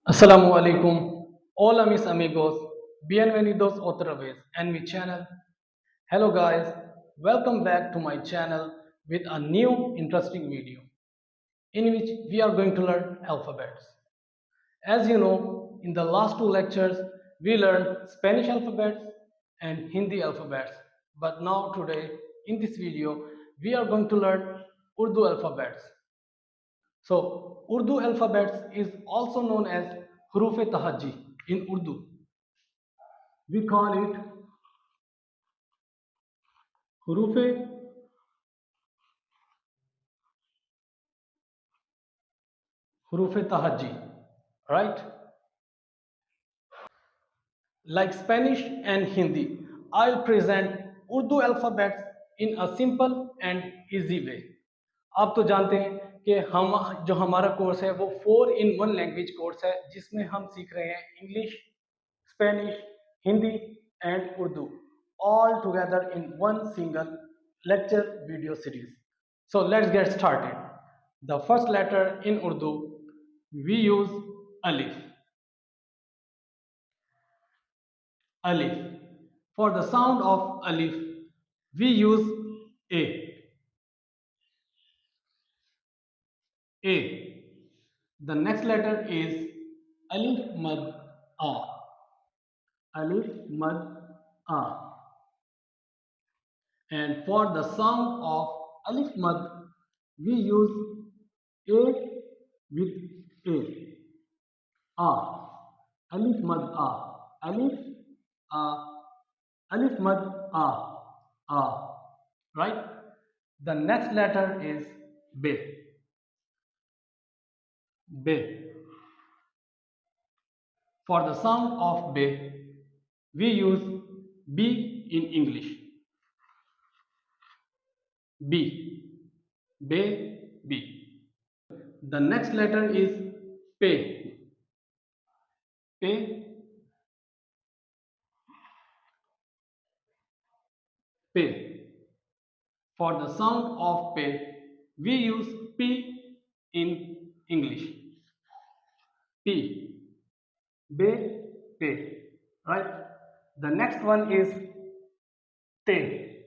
Assalamu alaikum. Hola mis amigos. Bienvenidos otra vez en mi channel. Hello guys. Welcome back to my channel with a new interesting video in which we are going to learn alphabets. As you know, in the last two lectures we learned Spanish alphabets and Hindi alphabets. But now today in this video we are going to learn Urdu alphabets. So, Urdu alphabets is also known as Huruf-e-Tahajji in Urdu. We call it Huruf-e-Tahajji, right? Like Spanish and Hindi, I'll present Urdu alphabets in a simple and easy way. आप तो जानते हैं कि हम जो हमारा course है वो 4 in 1 लैंग्वेज कोर्स है जिसमें हम सीख रहे हैं English, Spanish, Hindi and Urdu all together in one single lecture video series. So let's get started. The first letter in Urdu we use alif. Alif. For the sound of alif we use a. A. The next letter is alif mad a. Alif mad a. And for the sound of alif mad we use a with a. A. Alif mad a. Alif a. Alif mad a. A. Right? The next letter is b. B. For the sound of B, we use B in English. B. B. B. The next letter is P. P. P. For the sound of P, we use P in English. P. B. P. Right? The next one is T.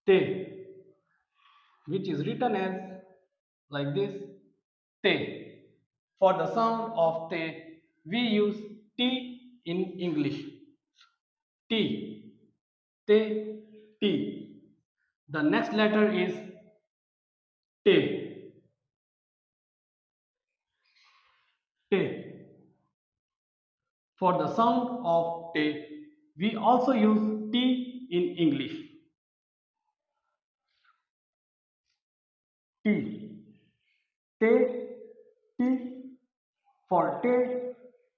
T, which is written as like this, T. For the sound of T, we use T in English. T. T. T. The next letter is T. T. For the sound of T, we also use T in English. T. T. T. For T,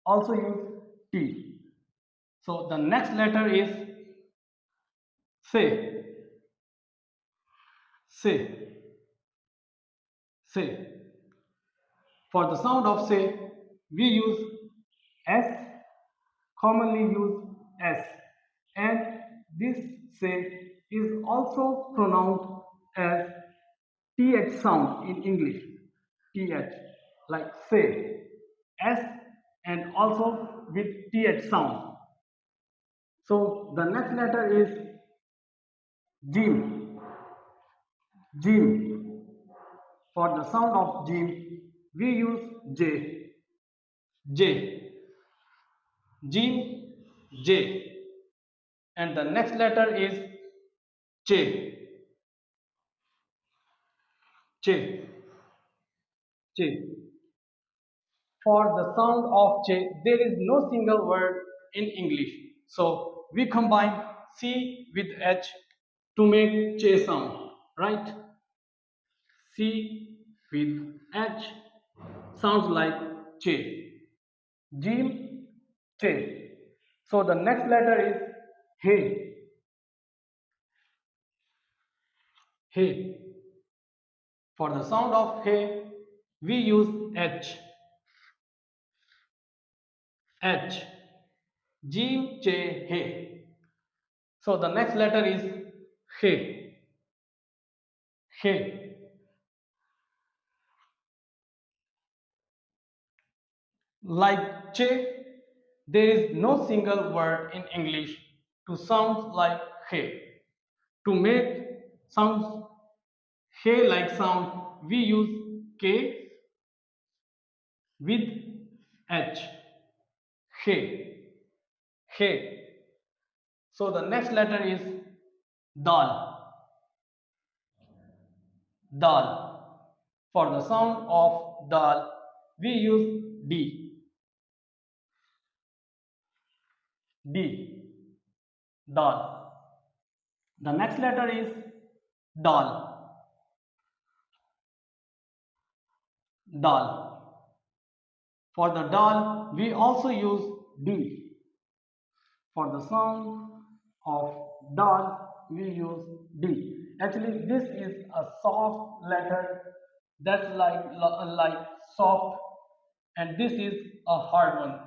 also use T. So the next letter is say. Say. Say. For the sound of say, we use S, commonly use S, and this say is also pronounced as TH sound in English. TH, like say, S, and also with TH sound. So the next letter is Jim. Jim. For the sound of Jim, we use J. J. Jim. J. And the next letter is J. J. J. For the sound of J, there is no single word in English. So we combine C with H to make J sound, right? C with H sounds like J. Jim, J. So the next letter is He. He. For the sound of He, we use H. H. Jim, J, He. So the next letter is He. He. Like che, there is no single word in English to sound like he. To make sounds he like sound, we use k with h. He. He. So the next letter is dal. Dal. For the sound of dal, we use d. D. Dal. The next letter is dal. Dal. For the dal, we also use d. For the sound of dal, we use d. Actually, this is a soft letter that's like soft, and this is a hard one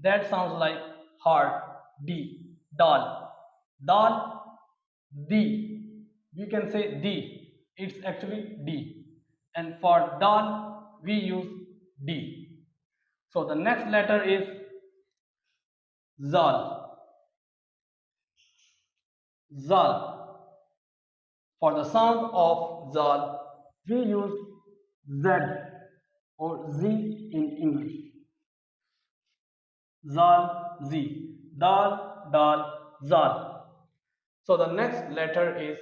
that sounds like hard. D. Dal. Dal. D. We can say D. It's actually D. And for dal, we use D. So the next letter is zal. Zal. For the sound of zal, we use Z or Z in English. Zal, Z. Dal, dal, zal. So the next letter is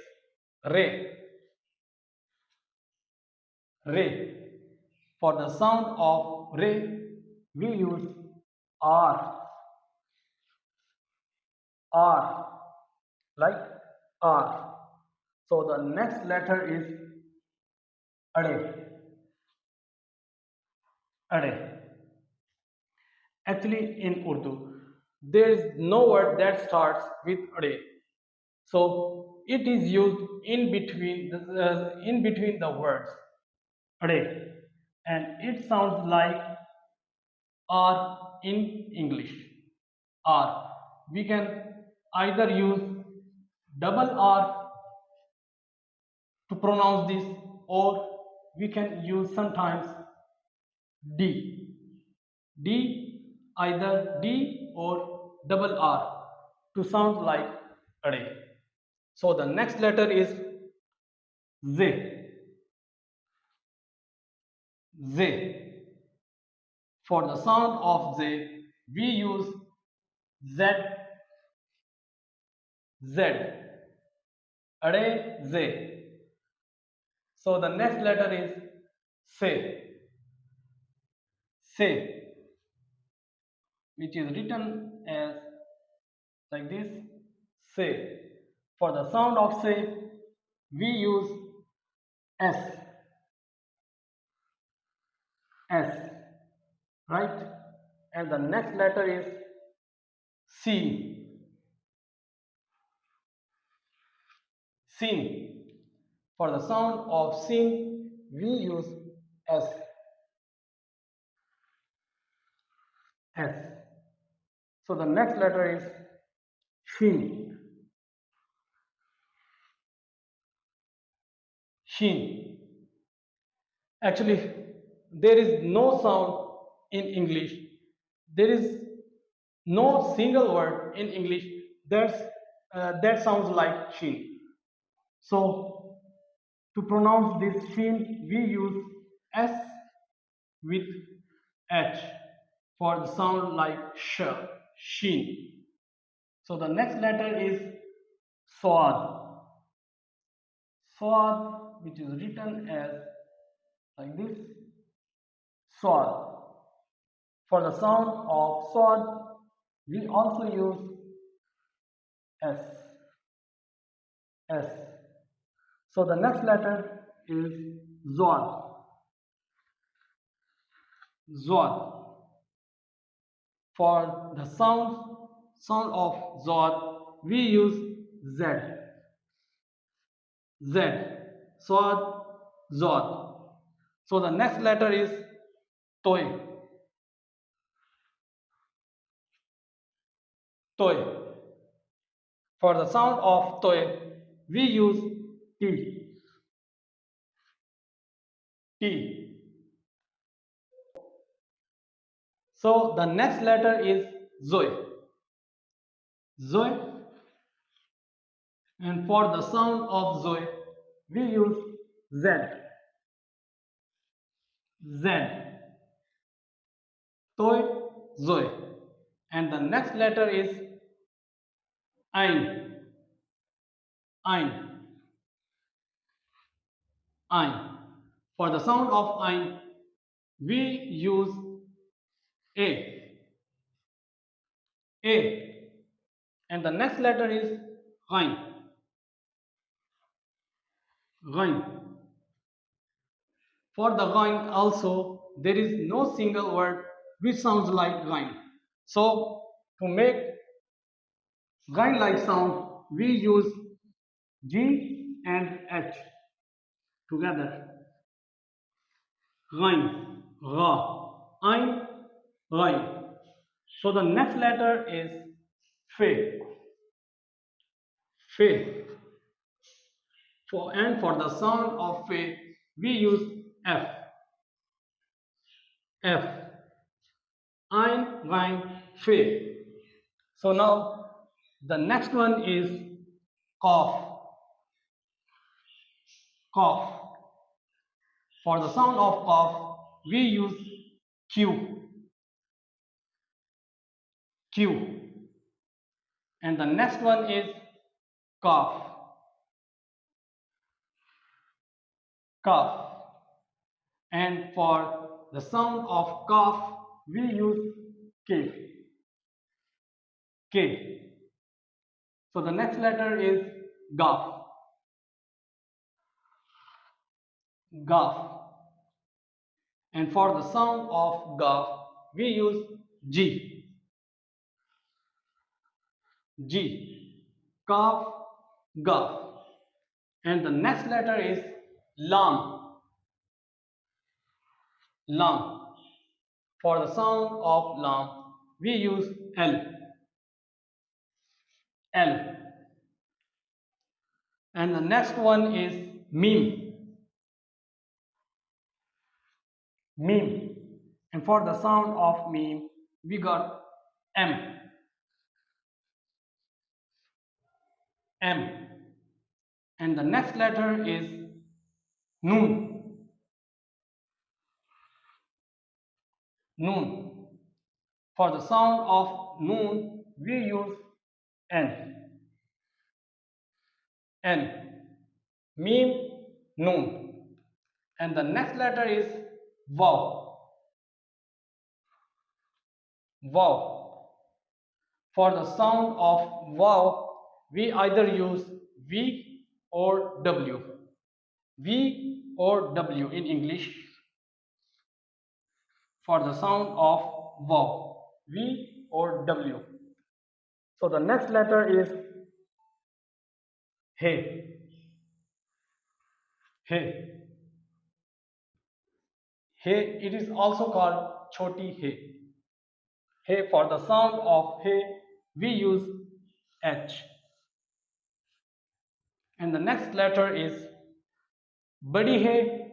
re. Re. For the sound of re, we use R. R. Like R. So the next letter is ade. Ade. Actually, in Urdu, there is no word that starts with ade. So it is used in between the words ade, and it sounds like R in English. R. We can either use double R to pronounce this, or we can use sometimes D. D, either D or double R to sound like ade. So the next letter is Z. Z. For the sound of Z, we use Z. Z. Ade, Z. So the next letter is Se. Se, which is written as like this. Se. For the sound of se, we use S. S. Right? And the next letter is Sin. Sin. For the sound of sin, we use S. S. So the next letter is Shin. Shin. Actually, there is no sound in English. There is no single word in English that sounds like shin. So to pronounce this shin, we use S with H for the sound like sh, shin. So the next letter is swad. Swad, which is written as like this. Swad. For the sound of swad, we also use S. S. So the next letter is Zod. Zod. For the sound of Zod, we use Z. Z. Swad, Zod. So the next letter is Toy. Toy. For the sound of toy, we use T. T. So the next letter is Zoe. Zoe. And for the sound of Zoe, we use Z. Z. Toy, Zoe. And the next letter is Ein. Ein. Ein. For the sound of Ein, we use A. A. And the next letter is Rein. Rein. For the Rein also, there is no single word which sounds like Rein. So, to make Rein like sound, we use G and H together. Rein, Ra, Ein, Rein. So the next letter is Fe. Fe. For the sound of Fe, we use F. F. Ein, Rein, Fe. So now the next one is Cough. Cough. For the sound of cough, we use Q. Q. And the next one is cough. Cough. And for the sound of cough, we use K. K. So the next letter is Gaf. Gaf. And for the sound of Gaf, we use G. G. Kaf, Gaf. And the next letter is Lam. Lam. For the sound of Lam, we use L. L. And the next one is Mim. Mim. And for the sound of Mim, we got M. M. And the next letter is Noon. Noon. For the sound of Noon, we use N. N. Mim, Noon. And the next letter is Wow. Wow. For the sound of wow, we either use V or W. V or W in English for the sound of wow. V or W. So the next letter is Hey. Hey. Hey, it is also called Choti Hey. Hey, for the sound of Hey, we use H. And the next letter is Badi Hai,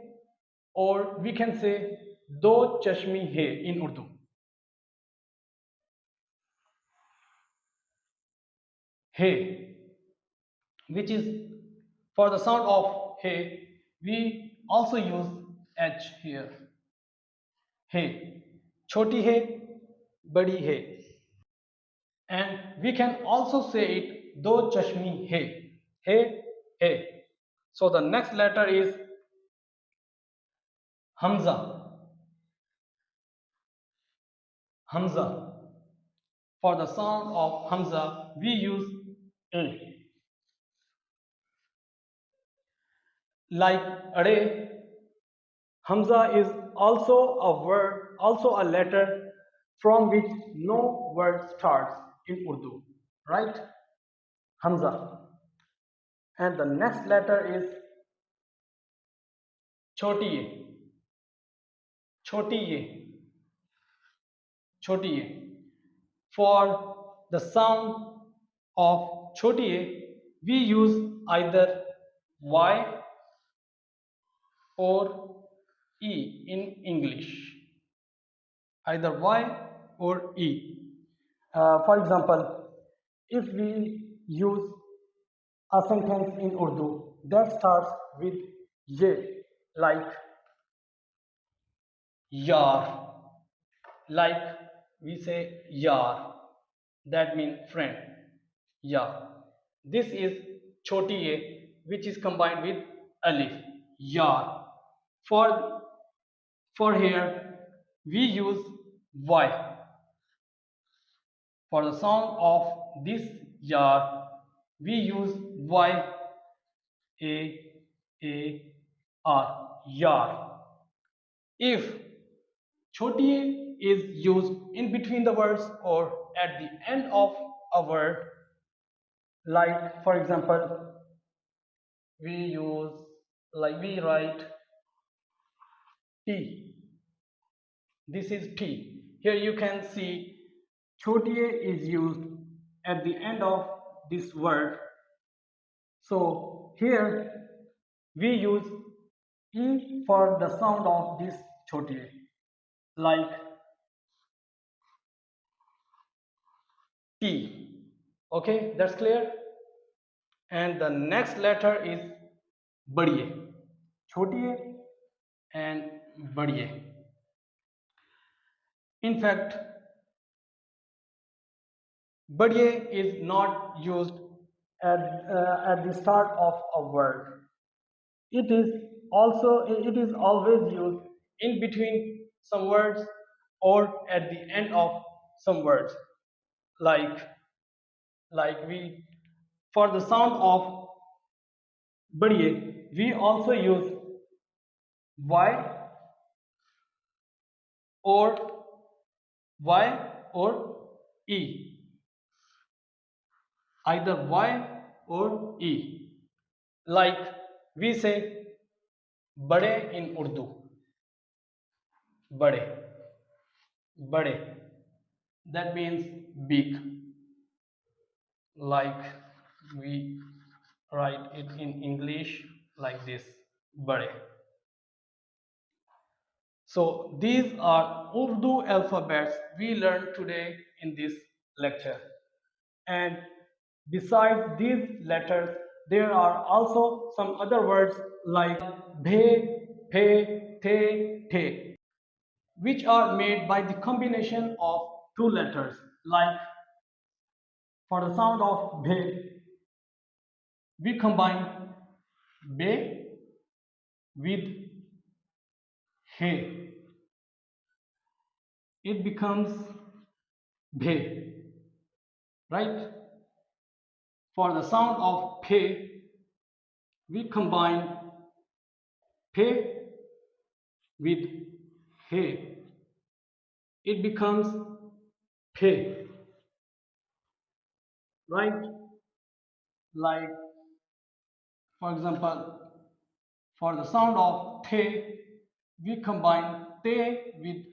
or we can say Do Chashmi Hai in Urdu. Hai, which is for the sound of Hai, we also use H here. Hai, Choti Hai, Badi Hai. And we can also say it Do Chashmi Hai. Hai, Hai. So the next letter is Hamza. Hamza. For the sound of Hamza, we use A. Like Ade, Hamza is also a word, also a letter from which no word starts in Urdu, right? Hamza. And the next letter is Chotiye. Chotiye. Chotiye. For the sound of Chotiye, we use either Y or E in English. Either Y or E. For example, if we use a sentence in Urdu that starts with ye, like yar, like we say yar, that means friend. Yeah, this is choti a, which is combined with alif, yar. For for here we use y. For the sound of this yar, we use y a a r, yar. If choti a is used in between the words or at the end of a word, like for example, we use like we write T. This is T. Here you can see choti a is used at the end of this word. So here we use E for the sound of this choti a, like T. Okay, that's clear. And the next letter is badiye, choti a and badiye. In fact, badiye is not used at the start of a word. It is always used in between some words or at the end of some words. Like we for the sound of badiye, we also use y or y or e, either y or e. Like we say bade in Urdu, bade, bade. That means big. Like we write it in English like this, bade. So these are Urdu alphabets we learned today in this lecture. And besides these letters, there are also some other words like bhe, phe, the, the, which are made by the combination of two letters. Like for the sound of bhe, we combine be with he. It becomes bhe, right? For the sound of phe, we combine phe with he. It becomes phe, right? Like for example, for the sound of the, we combine te with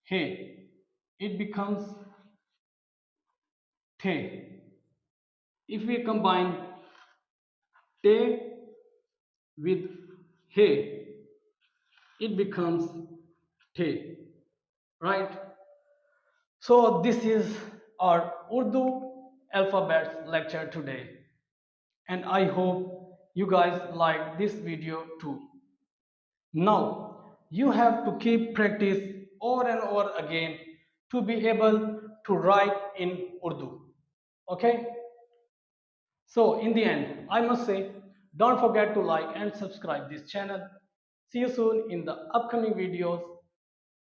he. It becomes the. If we combine te with he, it becomes te, right? So this is our Urdu alphabets lecture today, and I hope you guys like this video too. Now you have to keep practice over and over again to be able to write in Urdu. Okay? So in the end, I must say, don't forget to like and subscribe this channel. See you soon in the upcoming videos.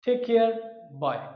Take care. Bye.